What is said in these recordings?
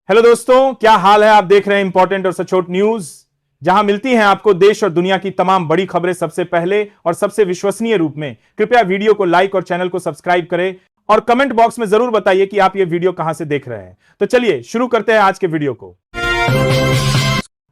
Hello दोस्तों, क्या हाल है। आप देख रहे हैं इंपॉर्टेंट और सचोट न्यूज, जहां मिलती हैं आपको देश और दुनिया की तमाम बड़ी खबरें सबसे पहले और सबसे विश्वसनीय रूप में। कृपया वीडियो को लाइक और चैनल को सब्सक्राइब करें और कमेंट बॉक्स में जरूर बताइए कि आप ये वीडियो कहां से देख रहे हैं। तो चलिए शुरू करते हैं आज के वीडियो को।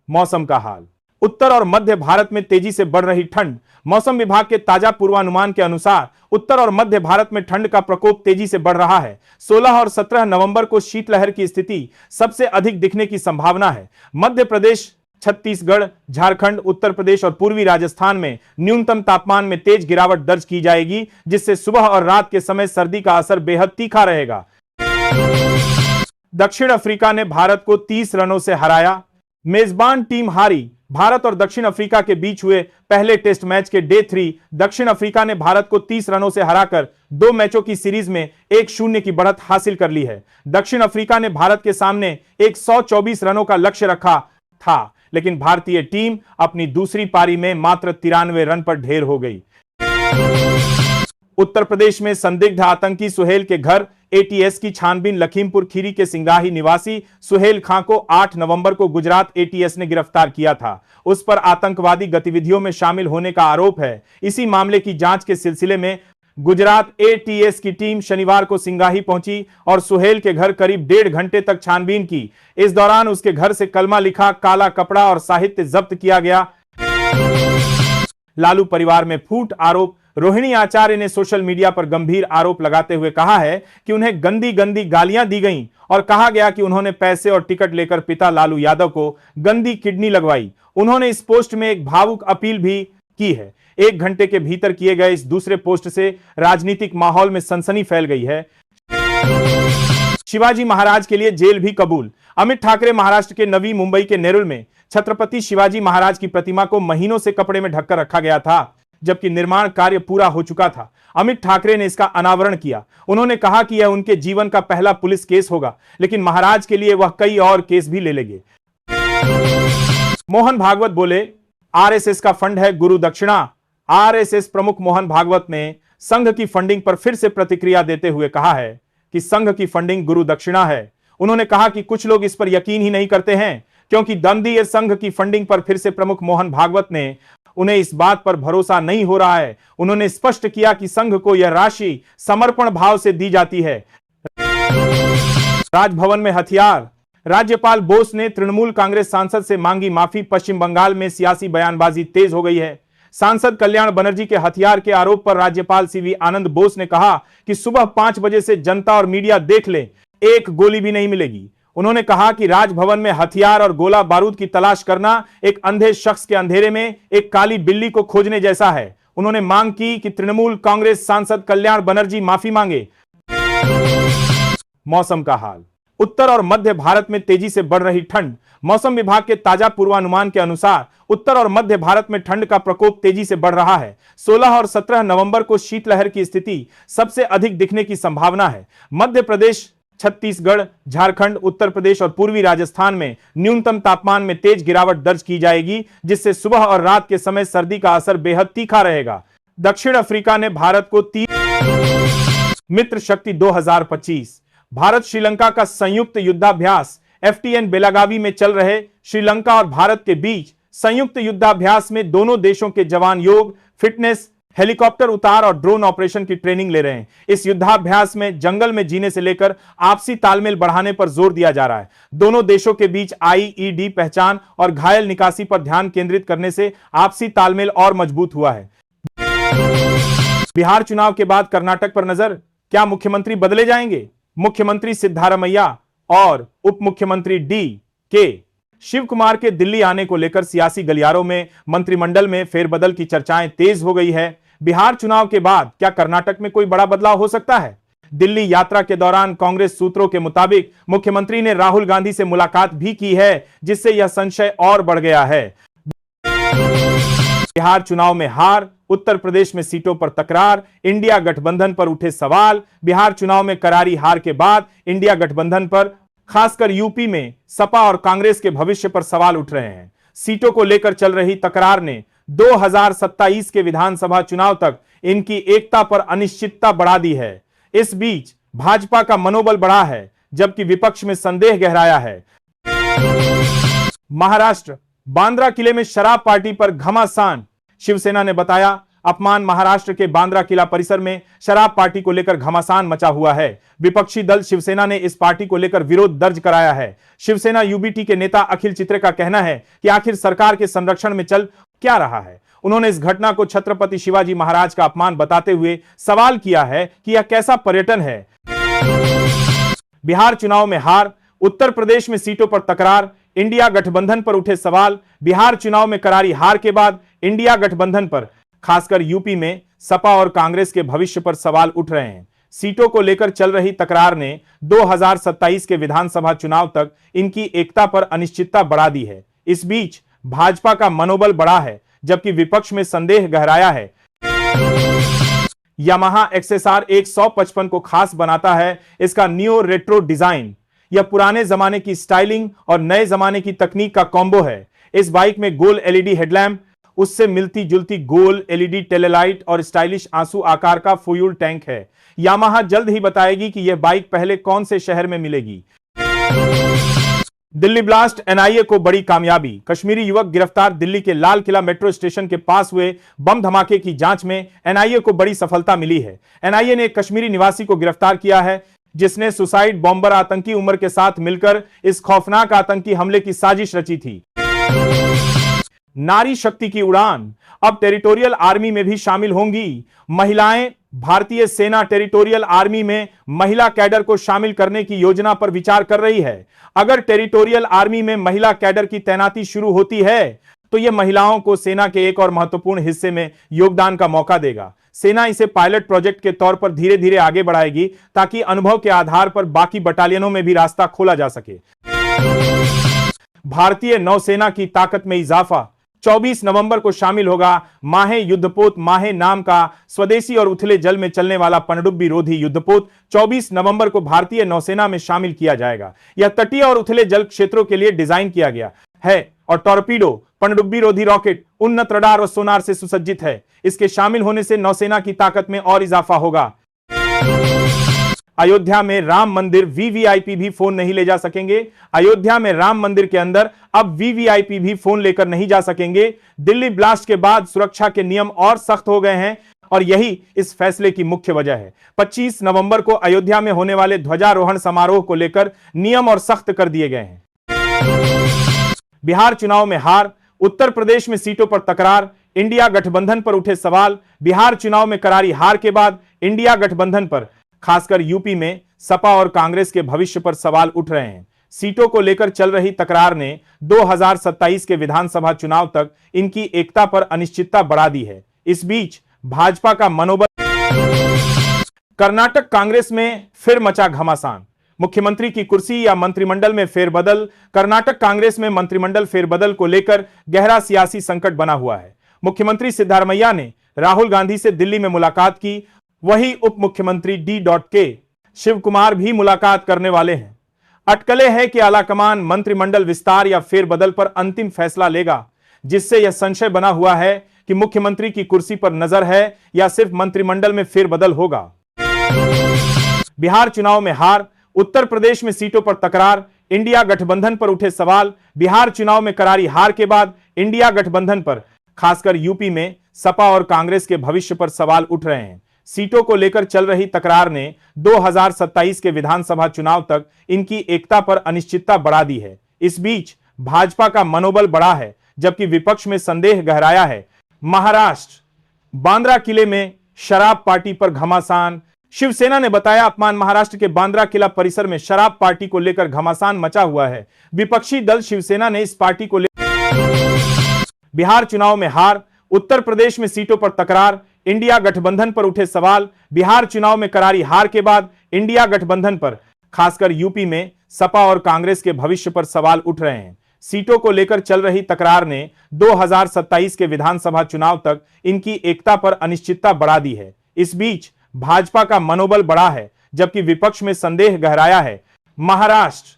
मौसम का हाल। उत्तर और मध्य भारत में तेजी से बढ़ रही ठंड। मौसम विभाग के ताजा पूर्वानुमान के अनुसार उत्तर और मध्य भारत में ठंड का प्रकोप तेजी से बढ़ रहा है। 16 और 17 नवंबर को शीतलहर की स्थिति सबसे अधिक दिखने की संभावना है। मध्य प्रदेश, छत्तीसगढ़, झारखंड, उत्तर प्रदेश और पूर्वी राजस्थान में न्यूनतम तापमान में तेज गिरावट दर्ज की जाएगी, जिससे सुबह और रात के समय सर्दी का असर बेहद तीखा रहेगा। दक्षिण अफ्रीका ने भारत को 30 रनों से हराया। मेजबान टीम हारी। भारत और दक्षिण अफ्रीका के बीच हुए पहले टेस्ट मैच के डे 3 दक्षिण अफ्रीका ने भारत को 30 रनों से हराकर 2 मैचों की सीरीज में 1-0 की बढ़त हासिल कर ली है। दक्षिण अफ्रीका ने भारत के सामने 124 रनों का लक्ष्य रखा था, लेकिन भारतीय टीम अपनी दूसरी पारी में मात्र 93 रन पर ढेर हो गई। उत्तर प्रदेश में संदिग्ध आतंकी सुहेल के घर एटीएस की छानबीन। लखीमपुर खीरी के सिंगराही निवासी सुहेल खां को 8 नवंबर को गुजरात एटीएस ने गिरफ्तार किया था। उस पर आतंकवादी गतिविधियों में शामिल होने का आरोप है। इसी मामले की जांच के सिलसिले में गुजरात एटीएस की टीम शनिवार को सिंगराही पहुंची और सुहेल के घर करीब 1.5 घंटे तक छानबीन की। इस दौरान उसके घर से कलमा लिखा काला कपड़ा और साहित्य जब्त किया गया। लालू परिवार में फूट आरोप। रोहिणी आचार्य ने सोशल मीडिया पर गंभीर आरोप लगाते हुए कहा है कि उन्हें गंदी गंदी गालियां दी गईं और कहा गया कि उन्होंने पैसे और टिकट लेकर पिता लालू यादव को गंदी किडनी लगवाई। उन्होंने इस पोस्ट में एक भावुक अपील भी की है। 1 घंटे के भीतर किए गए इस दूसरे पोस्ट से राजनीतिक माहौल में सनसनी फैल गई है। शिवाजी महाराज के लिए जेल भी कबूल। अमित ठाकरे महाराष्ट्र के नवी मुंबई के नेरुल में छत्रपति शिवाजी महाराज की प्रतिमा को महीनों से कपड़े में ढककर रखा गया था, जबकि निर्माण कार्य पूरा हो चुका था। अमित ठाकरे ने इसका अनावरण किया। उन्होंने कहा कि यह उनके जीवन का पहला पुलिस केस होगा, लेकिन महाराज के लिए वह कई और केस भी ले लेंगे। मोहन भागवत बोले, आरएसएस का फंड है गुरु दक्षिणा। आरएसएस प्रमुख मोहन भागवत ने संघ की फंडिंग पर फिर से प्रतिक्रिया देते हुए कहा है कि संघ की फंडिंग गुरु दक्षिणा है। उन्होंने कहा कि कुछ लोग इस पर यकीन ही नहीं करते हैं, क्योंकि दंडीय संघ की फंडिंग पर फिर से प्रमुख मोहन भागवत ने उन्हें इस बात पर भरोसा नहीं हो रहा है। उन्होंने स्पष्ट किया कि संघ को यह राशि समर्पण भाव से दी जाती है। राजभवन में हथियार। राज्यपाल बोस ने तृणमूल कांग्रेस सांसद से मांगी माफी। पश्चिम बंगाल में सियासी बयानबाजी तेज हो गई है। सांसद कल्याण बनर्जी के हथियार के आरोप पर राज्यपाल सीवी आनंद बोस ने कहा कि सुबह 5 बजे से जनता और मीडिया देख ले, एक गोली भी नहीं मिलेगी। उन्होंने कहा कि राजभवन में हथियार और गोला बारूद की तलाश करना एक अंधे शख्स के अंधेरे में एक काली बिल्ली को खोजने जैसा है। उन्होंने मांग की कि तृणमूल कांग्रेस सांसद कल्याण बनर्जी माफी मांगे। मौसम का हाल। उत्तर और मध्य भारत में तेजी से बढ़ रही ठंड। मौसम विभाग के ताजा पूर्वानुमान के अनुसार उत्तर और मध्य भारत में ठंड का प्रकोप तेजी से बढ़ रहा है। 16 और 17 नवंबर को शीतलहर की स्थिति सबसे अधिक दिखने की संभावना है। मध्य प्रदेश, छत्तीसगढ़, झारखंड, उत्तर प्रदेश और पूर्वी राजस्थान में न्यूनतम तापमान में तेज गिरावट दर्ज की जाएगी, जिससे सुबह और रात के समय सर्दी का असर बेहद तीखा रहेगा। दक्षिण अफ्रीका ने भारत को 30 मित्र शक्ति 2025। भारत श्रीलंका का संयुक्त युद्धाभ्यास। एफटीएन बेलागावी में चल रहे श्रीलंका और भारत के बीच संयुक्त युद्धाभ्यास में दोनों देशों के जवान योग, फिटनेस, हेलीकॉप्टर उतार और ड्रोन ऑपरेशन की ट्रेनिंग ले रहे हैं। इस युद्धाभ्यास में जंगल में जीने से लेकर आपसी तालमेल बढ़ाने पर जोर दिया जा रहा है। दोनों देशों के बीच आईईडी पहचान और घायल निकासी पर ध्यान केंद्रित करने से आपसी तालमेल और मजबूत हुआ है। बिहार चुनाव के बाद कर्नाटक पर नजर। क्या मुख्यमंत्री बदले जाएंगे? मुख्यमंत्री सिद्धारमैया और उप मुख्यमंत्री डी.के. शिव कुमार के दिल्ली आने को लेकर सियासी गलियारों में मंत्रिमंडल में फेरबदल की चर्चाएं तेज हो गई है। बिहार चुनाव के बाद क्या कर्नाटक में कोई बड़ा बदलाव हो सकता है? दिल्ली यात्रा के दौरान कांग्रेस सूत्रों के मुताबिक मुख्यमंत्री ने राहुल गांधी से मुलाकात भी की है, जिससे यह संशय और बढ़ गया है। बिहार चुनाव में हार, उत्तर प्रदेश में सीटों पर तकरार, इंडिया गठबंधन पर उठे सवाल। बिहार चुनाव में करारी हार के बाद इंडिया गठबंधन पर, खासकर यूपी में सपा और कांग्रेस के भविष्य पर सवाल उठ रहे हैं। सीटों को लेकर चल रही तकरार ने 2027 के विधानसभा चुनाव तक इनकी एकता पर अनिश्चितता बढ़ा दी है। इस बीच भाजपा का मनोबल बढ़ा है। जबकि विपक्ष में संदेह गहराया है। महाराष्ट्र, बांद्रा किले में शराब पार्टी पर घमासान। शिवसेना ने बताया, अपमान। महाराष्ट्र के बांद्रा किला परिसर में शराब पार्टी को लेकर घमासान मचा हुआ है। विपक्षी दल शिवसेना ने इस पार्टी को लेकर विरोध दर्ज कराया है। शिवसेना यूबीटी के नेता अखिल चित्रे का कहना है कि आखिर सरकार के संरक्षण में चल क्या रहा है। उन्होंने इस घटना को छत्रपति शिवाजी महाराज का अपमान बताते हुए सवाल किया है कि यह कैसा पर्यटन है। बिहार चुनाव में हार, उत्तर प्रदेश में सीटों पर तकरार, इंडिया गठबंधन पर उठे सवाल। बिहार चुनाव में करारी हार के बाद इंडिया गठबंधन पर, खासकर यूपी में सपा और कांग्रेस के भविष्य पर सवाल उठ रहे हैं। सीटों को लेकर चल रही तकरार ने 2027 के विधानसभा चुनाव तक इनकी एकता पर अनिश्चितता बढ़ा दी है। इस बीच भाजपा का मनोबल बढ़ा है, जबकि विपक्ष में संदेह गहराया है। यामाहा XSR 155 को खास बनाता है इसका नियो रेट्रो डिजाइन। यह पुराने जमाने की स्टाइलिंग और नए जमाने की तकनीक का कॉम्बो है। इस बाइक में गोल एलईडी हेडलैम्प, उससे मिलती जुलती गोल एलईडी टेलेलाइट और स्टाइलिश आंसू आकार का फ्यूल टैंक है। यामाहा जल्द ही बताएगी कि यह बाइक पहले कौन से शहर में मिलेगी। दिल्ली ब्लास्ट, एनआईए को बड़ी कामयाबी। कश्मीरी युवक गिरफ्तार। दिल्ली के लाल किला मेट्रो स्टेशन के पास हुए बम धमाके की जांच में एनआईए को बड़ी सफलता मिली है। एनआईए ने एक कश्मीरी निवासी को गिरफ्तार किया है, जिसने सुसाइड बॉम्बर आतंकी उमर के साथ मिलकर इस खौफनाक आतंकी हमले की साजिश रची थी। नारी शक्ति की उड़ान, अब टेरिटोरियल आर्मी में भी शामिल होंगी महिलाएं। भारतीय सेना टेरिटोरियल आर्मी में महिला कैडर को शामिल करने की योजना पर विचार कर रही है। अगर टेरिटोरियल आर्मी में महिला कैडर की तैनाती शुरू होती है तो यह महिलाओं को सेना के एक और महत्वपूर्ण हिस्से में योगदान का मौका देगा। सेना इसे पायलट प्रोजेक्ट के तौर पर धीरे धीरे आगे बढ़ाएगी ताकि अनुभव के आधार पर बाकी बटालियनों में भी रास्ता खोला जा सके। भारतीय नौसेना की ताकत में इजाफा, 24 नवंबर को शामिल होगा माहे युद्धपोत। माहे नाम का स्वदेशी और उथले जल में चलने वाला पनडुब्बी रोधी युद्धपोत 24 नवंबर को भारतीय नौसेना में शामिल किया जाएगा। यह तटीय और उथले जल क्षेत्रों के लिए डिजाइन किया गया है और टॉर्पीडो, पनडुब्बी रोधी रॉकेट, उन्नत रडार और सोनार से सुसज्जित है। इसके शामिल होने से नौसेना की ताकत में और इजाफा होगा। अयोध्या में राम मंदिर वीवीआईपी भी फोन नहीं ले जा सकेंगे। अयोध्या में राम मंदिर के अंदर अब वीवीआईपी भी फोन लेकर नहीं जा सकेंगे। दिल्ली ब्लास्ट के बाद सुरक्षा के नियम और सख्त हो गए हैं और यही इस फैसले की मुख्य वजह है। 25 नवंबर को अयोध्या में होने वाले ध्वजारोहण समारोह को लेकर नियम और सख्त कर दिए गए हैं। बिहार चुनाव में हार, उत्तर प्रदेश में सीटों पर तकरार, इंडिया गठबंधन पर उठे सवाल। बिहार चुनाव में करारी हार के बाद इंडिया गठबंधन पर, खासकर यूपी में सपा और कांग्रेस के भविष्य पर सवाल उठ रहे हैं। सीटों को लेकर चल रही तकरार ने 2027 के विधानसभा चुनाव तक इनकी एकता पर अनिश्चितता बढ़ा दी है। इस बीच भाजपा का मनोबल। कर्नाटक कांग्रेस में फिर मचा घमासान, मुख्यमंत्री की कुर्सी या मंत्रिमंडल में फेरबदल। कर्नाटक कांग्रेस में मंत्रिमंडल फेरबदल को लेकर गहरा सियासी संकट बना हुआ है। मुख्यमंत्री सिद्धारमैया ने राहुल गांधी से दिल्ली में मुलाकात की, वही उप मुख्यमंत्री D.K. शिव कुमार भी मुलाकात करने वाले हैं। अटकलें है कि आलाकमान मंत्रिमंडल विस्तार या फेरबदल पर अंतिम फैसला लेगा, जिससे यह संशय बना हुआ है कि मुख्यमंत्री की कुर्सी पर नजर है या सिर्फ मंत्रिमंडल में फेरबदल होगा। बिहार चुनाव में हार, उत्तर प्रदेश में सीटों पर तकरार, इंडिया गठबंधन पर उठे सवाल। बिहार चुनाव में करारी हार के बाद इंडिया गठबंधन पर, खासकर यूपी में सपा और कांग्रेस के भविष्य पर सवाल उठ रहे हैं। सीटों को लेकर चल रही तकरार ने 2027 के विधानसभा चुनाव तक इनकी एकता पर अनिश्चितता बढ़ा दी है। इस बीच भाजपा का मनोबल बढ़ा है, जबकि विपक्ष में संदेह गहराया है। महाराष्ट्र, बांद्रा किले में शराब पार्टी पर घमासान। शिवसेना ने बताया, अपमान। महाराष्ट्र के बांद्रा किला परिसर में शराब पार्टी को लेकर घमासान मचा हुआ है। विपक्षी दल शिवसेना ने इस पार्टी को लेकर बिहार चुनाव में हार, उत्तर प्रदेश में सीटों पर तकरार, इंडिया गठबंधन पर उठे सवाल। बिहार चुनाव में करारी हार के बाद इंडिया गठबंधन पर, खासकर यूपी में सपा और कांग्रेस के भविष्य पर सवाल उठ रहे हैं। सीटों को लेकर चल रही तकरार ने 2027 के विधानसभा चुनाव तक इनकी एकता पर अनिश्चितता बढ़ा दी है। इस बीच भाजपा का मनोबल बढ़ा है, जबकि विपक्ष में संदेह गहराया है। महाराष्ट्र,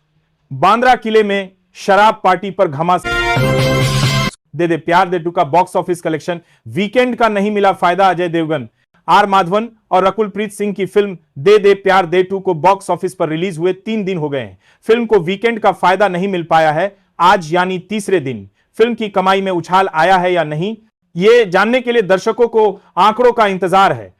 बांद्रा किले में शराब पार्टी पर घमासान। दे दे प्यार दे टू का बॉक्स ऑफिस कलेक्शन। वीकेंड का नहीं मिला फायदा अजय देवगन। आर माधवन और रकुल प्रीत सिंह की फिल्म दे दे प्यार दे 2 को बॉक्स ऑफिस पर रिलीज हुए 3 दिन हो गए हैं। फिल्म को वीकेंड का फायदा नहीं मिल पाया है। आज यानी तीसरे दिन फिल्म की कमाई में उछाल आया है या नहीं, ये जानने के लिए दर्शकों को आंकड़ों का इंतजार है।